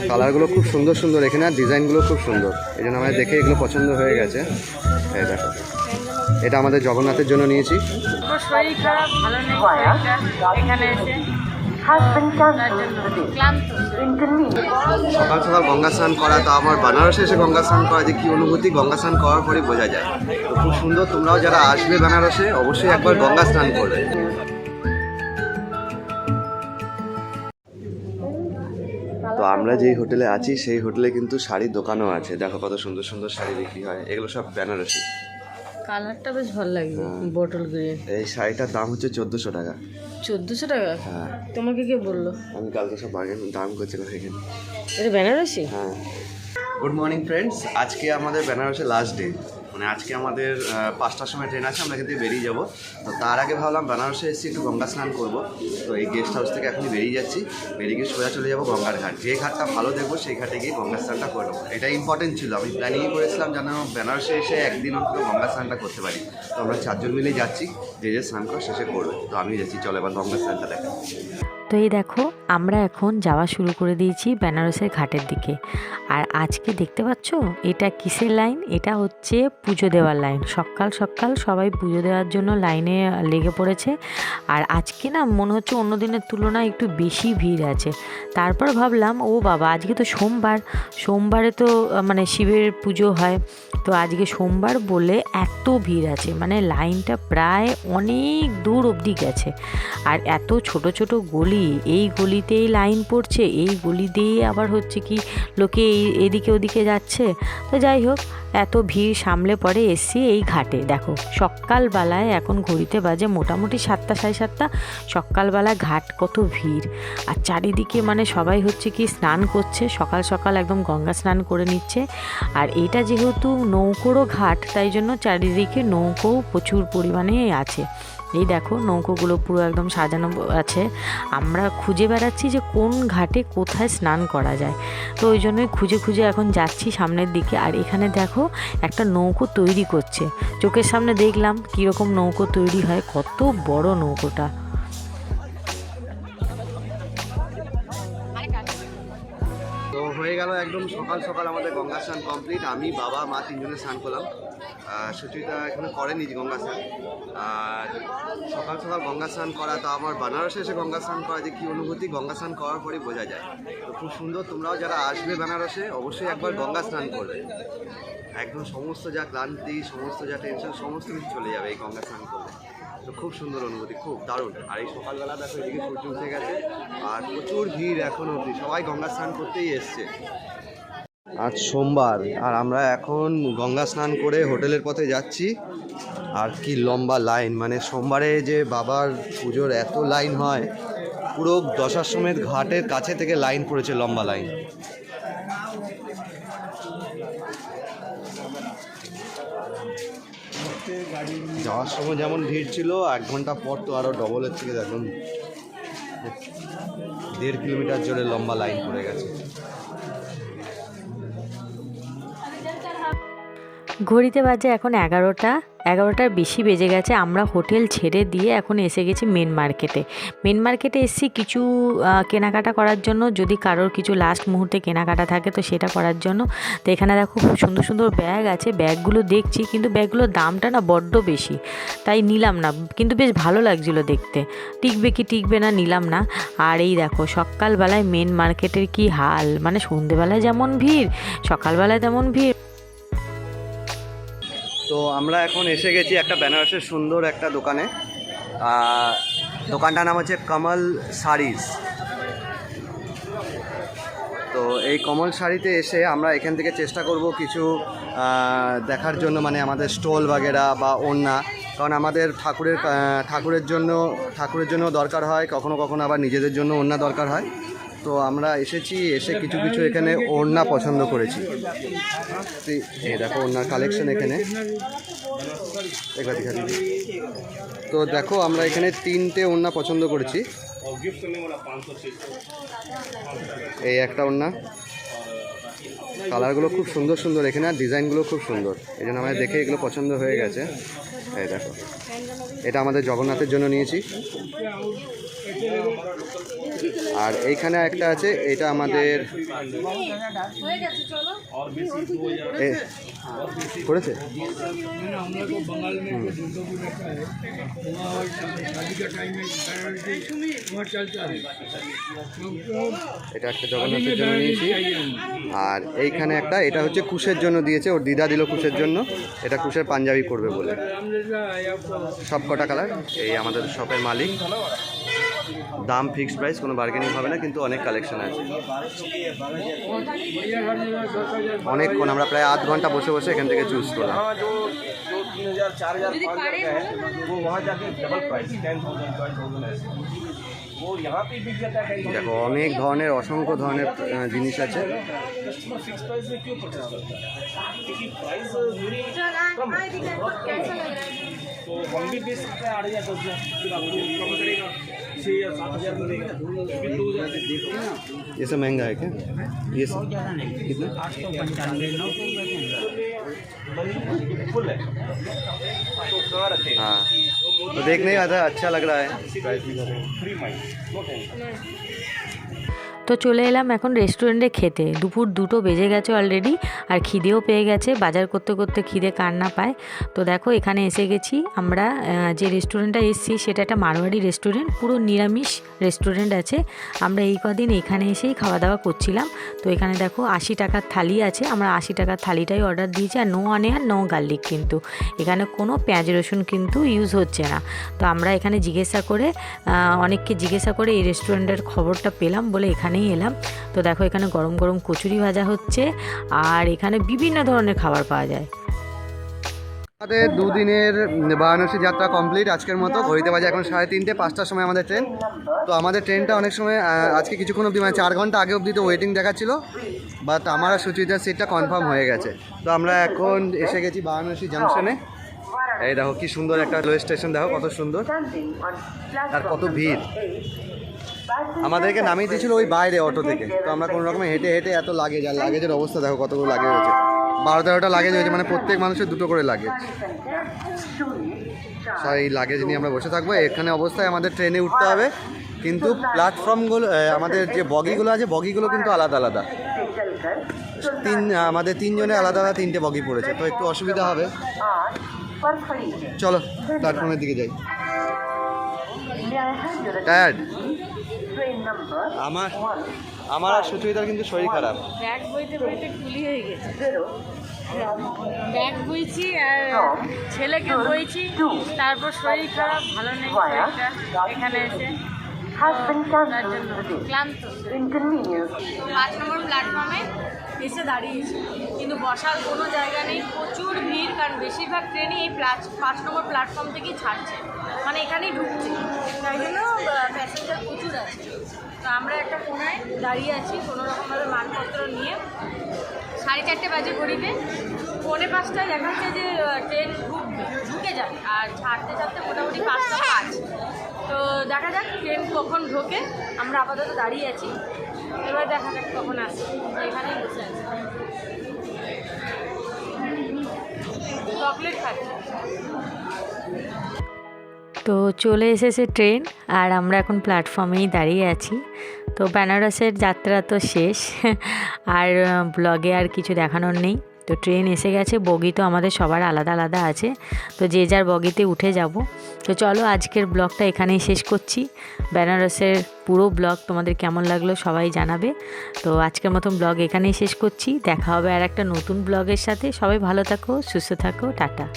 কালারগুলো খুব সুন্দর সুন্দর এখানে, আর ডিজাইনগুলো খুব সুন্দর, এই জন্য আমাদের দেখে এগুলো পছন্দ হয়ে গেছে। এই দেখো, এটা আমাদের জগন্নাথের জন্য নিয়েছি। শরীর খারাপ, ভালো নেই শরীরটা, এখানে এসে সকাল সকাল গঙ্গা স্নান করা, তো আমার বেনারসে এসে গঙ্গা স্নান করা যে কী অনুভূতি, গঙ্গা স্নান করার পরে বোঝা যায়। তো খুব সুন্দর, তোমরাও যারা আসবে বেনারসে অবশ্যই একবার গঙ্গা স্নান করবে। তো আমরা যেই হোটেলে আছি সেই হোটেলে কিন্তু শাড়ির দোকানও আছে, দেখো কত সুন্দর সুন্দর শাড়ি বিক্রি হয়, এগুলো সব বেনারসি। কালারটা বেশ ভালো লাগবে, বটল গ্রিন। এই শাড়িটার দাম হচ্ছে 1400 টাকা। 1400 টাকা? হ্যাঁ। তোমাকে কে বললো? আমি কালকে সব বার্গেন দাম করছিলাম এখানে। এটা বেনারসি? হ্যাঁ। গুড মর্নিং ফ্রেন্ডস, আজকে আমাদের বেনারসে লাস্ট ডে, মানে আজকে আমাদের 5টার সময় ট্রেন আছে, আমরা এখান থেকে বেরিয়ে যাবো। তো তার আগে ভাবলাম বেনারসে এসেছি একটু গঙ্গা স্নান করবো। তো এই গেস্ট হাউস থেকে এখনই বেরিয়ে যাচ্ছি, বেরিয়ে গিয়ে সোজা চলে যাবো গঙ্গার ঘাট। যে ঘাটটা ভালো দেখবো সেই ঘাটে গিয়ে গঙ্গা স্নানটা করে নেবো। এটা ইম্পর্টেন্ট ছিল, আমি প্ল্যানিংই করেছিলাম যেন বেনারসে এসে একদিন অন্তত গঙ্গা স্নানটা করতে পারি। তো আমরা 4 জন মিলেই যাচ্ছি, যে যে স্নান করা শেষে করবে। তো আমি যাচ্ছি, চলো এবার গঙ্গা স্নানটা দেখা। তো এই দেখো, আমরা এখন যাওয়া শুরু করে দিয়েছি বেনারসের ঘাটের দিকে। আর আজকে দেখতে পাচ্ছ এটা কিসের লাইন? এটা হচ্ছে পুজো দেওয়ার লাইন। সকাল সকাল সবাই পুজো দেওয়ার জন্য লাইনে লেগে পড়েছে। আর আজকে না মনে হচ্ছে অন্য দিনের তুলনায় একটু বেশি ভিড় আছে। তারপর ভাবলাম ও বাবা, আজকে তো সোমবার, সোমবারে তো মানে শিবের পুজো হয়, তো আজকে সোমবার বলে এত ভিড় আছে, মানে লাইনটা প্রায় অনেক দূর অবধি গেছে। আর এত ছোট ছোট গলি, এই গলিতেই লাইন পড়ছে, এই গলি দিয়ে আবার হচ্ছে কি লোকে এদিকে ওদিকে যাচ্ছে। তো যাই হোক, এত ভিড় সামলে পরে এসছি এই ঘাটে। দেখো সকালবেলায়, এখন ঘড়িতে বাজে মোটামুটি 7টা 7:30। সকালবেলা ঘাট কত ভিড়, আর চারিদিকে মানে সবাই হচ্ছে কি স্নান করছে, সকাল সকাল একদম গঙ্গা স্নান করে নিচ্ছে। আর এটা যেহেতু নৌকোরও ঘাট, তাই জন্য চারিদিকে নৌকো প্রচুর পরিমাণে আছে। এই দেখো নৌকোগুলো পুরো একদম সাজানো আছে। আমরা খুঁজে বেড়াচ্ছি যে কোন ঘাটে কোথায় স্নান করা যায়, তো ওই জন্যই খুঁজে খুঁজে এখন যাচ্ছি সামনের দিকে। আর এখানে দেখো একটা নৌকো তৈরি করছে, চোখের সামনে দেখলাম কীরকম নৌকো তৈরি হয়, কত বড় নৌকোটা। তো হয়ে গেল একদম সকাল সকাল আমাদের গঙ্গা স্নান কমপ্লিট। আমি, বাবা, মা 3 জনে স্নান করলাম। সুচিতা এখানে করেনি গঙ্গা স্নান। আর সকাল সকাল গঙ্গা স্নান করা, তো আমার বেনারসে এসে গঙ্গা স্নান করা যে কী অনুভূতি, গঙ্গা স্নান করার পরেই বোঝা যায়। তো খুব সুন্দর, তোমরাও যারা আসবে বেনারসে অবশ্যই একবার গঙ্গা স্নান করবে। একদম সমস্ত যা ক্লান্তি, সমস্ত যা টেনশন, সমস্ত কিছু চলে যাবে এই গঙ্গা স্নান করলে। তো খুব সুন্দর অনুভূতি, খুব দারুণ। আর এই সকালবেলা দেখো এদিকে সূর্য উঠে গেছে, আর প্রচুর ভিড় এখন অবধি, সবাই গঙ্গা স্নান করতেই এসছে। আজ সোমবার, আর আমরা এখন গঙ্গা স্নান করে হোটেলের পথে যাচ্ছি। আর কি লম্বা লাইন, মানে সোমবারে যে বাবার পুজোর এত লাইন হয়, পুরো দশাশ্বমেধ ঘাটের কাছে থেকে লাইন পড়েছে, লম্বা লাইন। যাওয়ার সময় যেমন ভিড় ছিল, 1 ঘন্টা পর তো আরও ডবলের থেকে দেখুন 1.5 কিলোমিটার জোরে লম্বা লাইন পড়ে গেছে। ঘড়িতে বাজে এখন 11টার বেশি বেজে গেছে। আমরা হোটেল ছেড়ে দিয়ে এখন এসে গেছি মেন মার্কেটে। মেন মার্কেটে এসেছি কিছু কেনাকাটা করার জন্য, যদি কারোর কিছু লাস্ট মুহূর্তে কেনাকাটা থাকে তো সেটা করার জন্য। তো এখানে দেখো খুব সুন্দর সুন্দর ব্যাগ আছে, ব্যাগগুলো দেখছি, কিন্তু ব্যাগগুলোর দামটা না বড্ড বেশি, তাই নিলাম না। কিন্তু বেশ ভালো লাগছিলো দেখতে, টিকবে কি টিকবে না নিলাম না। আর এই দেখো সকালবেলায় মেন মার্কেটের কি হাল, মানে সন্ধেবেলায় যেমন ভিড়, সকালবেলায় তেমন ভিড়। তো আমরা এখন এসে গেছি একটা বেনারসের সুন্দর একটা দোকানে। দোকানটার নাম হচ্ছে কমল শাড়িজ। তো এই কমল শাড়িতে এসে আমরা এখান থেকে চেষ্টা করব কিছু দেখার জন্য, মানে আমাদের স্টল বাগেরা বা ওড়না, কারণ আমাদের ঠাকুরের জন্য দরকার হয়, কখনো কখনো আবার নিজেদের জন্য ওড়না দরকার হয়। তো আমরা এসে কিছু কিছু এখানে ওড়না পছন্দ করেছি। এই দেখো ওড়নার কালেকশন এখানে, তো দেখো আমরা এখানে 3টে ওড়না পছন্দ করেছি। এই একটা ওড়না, কালারগুলো খুব সুন্দর সুন্দর এখানে, আর ডিজাইনগুলো খুব সুন্দর, এই জন্য আমাদের দেখে এগুলো পছন্দ হয়ে গেছে। এই দেখো, এটা আমাদের জগন্নাথের জন্য নিয়েছি। আর এইখানে একটা আছে, এটা আমাদের করেছে। এটা একটা জগন্নাথের জন্য নিয়েছি। আর এইখানে একটা, এটা হচ্ছে কুশের জন্য দিয়েছে, ওর দিদা দিল কুশের জন্য, এটা কুশের পাঞ্জাবি করবে বলে। সব কটা কালার। এই আমাদের শপের মালিক, দাম ফিক্সড প্রাইস, কোনো বার্গেনিং হবে না, কিন্তু অনেক কালেকশন আছে। অনেকক্ষণ আমরা প্রায় আধ ঘন্টা বসে বসে এখান থেকে চুজ করলাম। দেখো অনেক ধরনের, অসংখ্য ধরনের জিনিস আছে। ये सब महंगा है क्या? ये सब कितना? 895। हाँ, तो देखने का था, अच्छा लग रहा है। তো চলে এলাম এখন রেস্টুরেন্টে খেতে। দুপুর 2টো বেজে গেছে অলরেডি, আর খিদেও পেয়ে গেছে। বাজার করতে করতে খিদে কার না পায়। তো দেখো এখানে এসে গেছি আমরা। যে রেস্টুরেন্টটা এসেছি সেটা একটা মারোয়াড়ি রেস্টুরেন্ট, পুরো নিরামিষ রেস্টুরেন্ট আছে। আমরা এই কদিন এখানে এসেই খাওয়া দাওয়া করছিলাম। তো এখানে দেখো 80 টাকার থালি আছে, আমরা 80 টাকার থালিটাই অর্ডার দিয়েছি। আর নো অনিয়ন নো গার্লিক, কিন্তু এখানে কোনো পেঁয়াজ রসুন কিন্তু ইউজ হচ্ছে না। তো আমরা এখানে জিজ্ঞাসা করে, অনেককে জিজ্ঞাসা করে এই রেস্টুরেন্টের খবরটা পেলাম বলে এখানেই এলাম। তো দেখো এখানে গরম গরম কচুরি ভাজা হচ্ছে, আর এখানে বিভিন্ন ধরনের খাবার পাওয়া যায়। আমাদের 2 দিনের বারাণসী যাত্রা কমপ্লিট আজকের মতো। ঘড়িতে বাজে এখন 3:30, 5টার সময় আমাদের ট্রেন। তো আমাদের ট্রেনটা অনেক সময় আজকে কিছুক্ষণ অবধি, মানে 4 ঘন্টা আগে অবধি তো ওয়েটিং দেখাচ্ছিল, বাট আমার আর সুচিতার সিটটা কনফার্ম হয়ে গেছে। তো আমরা এখন এসে গেছি বারাণসী জাংশনে। এই দেখো কি সুন্দর একটা রেলওয়ে স্টেশন, দেখো কত সুন্দর আর কত ভিড়। আমাদেরকে নামিয়ে দিয়েছিল ওই বাইরে অটো থেকে। তো আমরা কোনো রকমে হেঁটে হেঁটে, এত লাগেজ, আর লাগেজের অবস্থা দেখো কতগুলো লাগেজ হয়েছে, 12-13টা লাগেজ হয়েছে, মানে প্রত্যেক মানুষের 2টো করে লাগেজ। এই লাগেজ নিয়ে আমরা বসে থাকবো। এখানে অবস্থায় আমাদের ট্রেনে উঠতে হবে, কিন্তু প্ল্যাটফর্মগুলো, আমাদের যে বগিগুলো আছে, বগিগুলো কিন্তু আলাদা আলাদা। আমাদের 3 জনের আলাদা আলাদা 3টে বগি পড়েছে, তো একটু অসুবিধা হবে। চলো প্ল্যাটফর্মের দিকে যাই। টায়ার্ড আমার আর সুচরিতার কিন্তু শরীর খারাপ। ব্যাগ বইতে বইতে কুলি হয়ে গেছে। ব্যাগ বইছি আর ছেলেকে বইছি, তারপর শরীর খারাপ, ভালো নেই শরীরটা। এখানে এসে ক্লান্ত। 5 নম্বর প্ল্যাটফর্মে এসে দাঁড়িয়েছি, কিন্তু বসার কোনো জায়গা নেই, প্রচুর ভিড়। কারণ বেশিরভাগ ট্রেনই এই 5 নম্বর প্ল্যাটফর্ম থেকেই ছাড়ছে, মানে এখানেই ঢুকছে, তাই জন্য প্যাসেঞ্জার প্রচুর আছে। তো আমরা একটা কোনায় দাঁড়িয়ে আছি কোনো রকমভাবে মালপত্র নিয়ে। 4:30 বাজে ঘড়িতে, 4:45টায় দেখাচ্ছে যে ট্রেন ঢুকে যাবে, আর ছাড়তে ছাড়তে মোটামুটি 5টা 5। তো দেখা যাক ট্রেন কখন ঢোকে। আমরা আপাতত দাঁড়িয়ে আছি, এবার দেখা যাক কখন আসে। এখানেই বসে আছি, চকলেট খাচ্ছি। তো চলে এসেছে ট্রেন, আর আমরা এখন প্ল্যাটফর্মেই দাঁড়িয়ে আছি। তো বেনারসের যাত্রা তো শেষ, আর ব্লগে আর কিছু দেখানোর নেই। তো ট্রেন এসে গেছে, বগি তো আমাদের সবার আলাদা আলাদা আছে, তো যে যার বগিতে উঠে যাব। তো চলো আজকের ব্লগটা এখানেই শেষ করছি। বেনারসের পুরো ব্লগ তোমাদের কেমন লাগলো সবাই জানাবে। তো আজকের মতন ব্লগ এখানেই শেষ করছি। দেখা হবে আর একটা নতুন ব্লগের সাথে। সবাই ভালো থাকো, সুস্থ থাকো, টাটা।